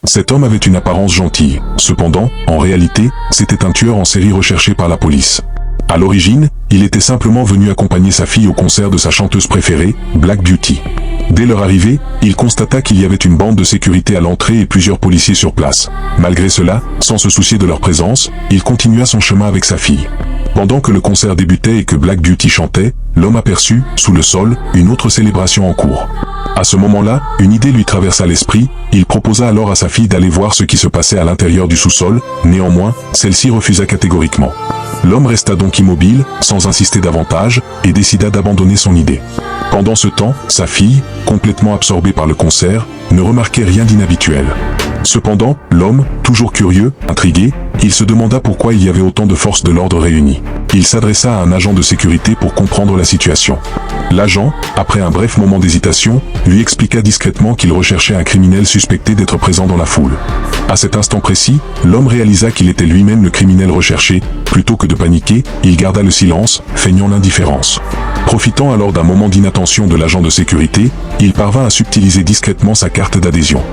Cet homme avait une apparence gentille. Cependant, en réalité, c'était un tueur en série recherché par la police. À l'origine, il était simplement venu accompagner sa fille au concert de sa chanteuse préférée, Black Beauty. Dès leur arrivée, il constata qu'il y avait une bande de sécurité à l'entrée et plusieurs policiers sur place. Malgré cela, sans se soucier de leur présence, il continua son chemin avec sa fille. Pendant que le concert débutait et que Black Beauty chantait, l'homme aperçut, sous le sol, une autre célébration en cours. À ce moment-là, une idée lui traversa l'esprit, il proposa alors à sa fille d'aller voir ce qui se passait à l'intérieur du sous-sol, néanmoins, celle-ci refusa catégoriquement. L'homme resta donc immobile, sans insister davantage, et décida d'abandonner son idée. Pendant ce temps, sa fille, complètement absorbée par le concert, ne remarquait rien d'inhabituel. Cependant, l'homme, toujours curieux, intrigué, il se demanda pourquoi il y avait autant de forces de l'ordre réunies. Il s'adressa à un agent de sécurité pour comprendre la situation. L'agent, après un bref moment d'hésitation, lui expliqua discrètement qu'il recherchait un criminel suspecté d'être présent dans la foule. À cet instant précis, l'homme réalisa qu'il était lui-même le criminel recherché. Plutôt que de paniquer, il garda le silence, feignant l'indifférence. Profitant alors d'un moment d'inattention de l'agent de sécurité, il parvint à subtiliser discrètement sa carte d'adhésion.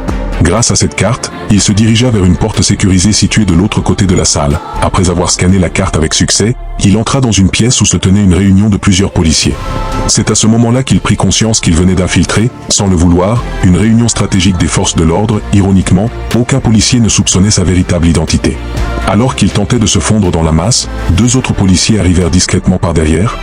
Grâce à cette carte, il se dirigea vers une porte sécurisée située de l'autre côté de la salle. Après avoir scanné la carte avec succès, il entra dans une pièce où se tenait une réunion de plusieurs policiers. C'est à ce moment-là qu'il prit conscience qu'il venait d'infiltrer, sans le vouloir, une réunion stratégique des forces de l'ordre. Ironiquement, aucun policier ne soupçonnait sa véritable identité. Alors qu'il tentait de se fondre dans la masse, deux autres policiers arrivèrent discrètement par derrière.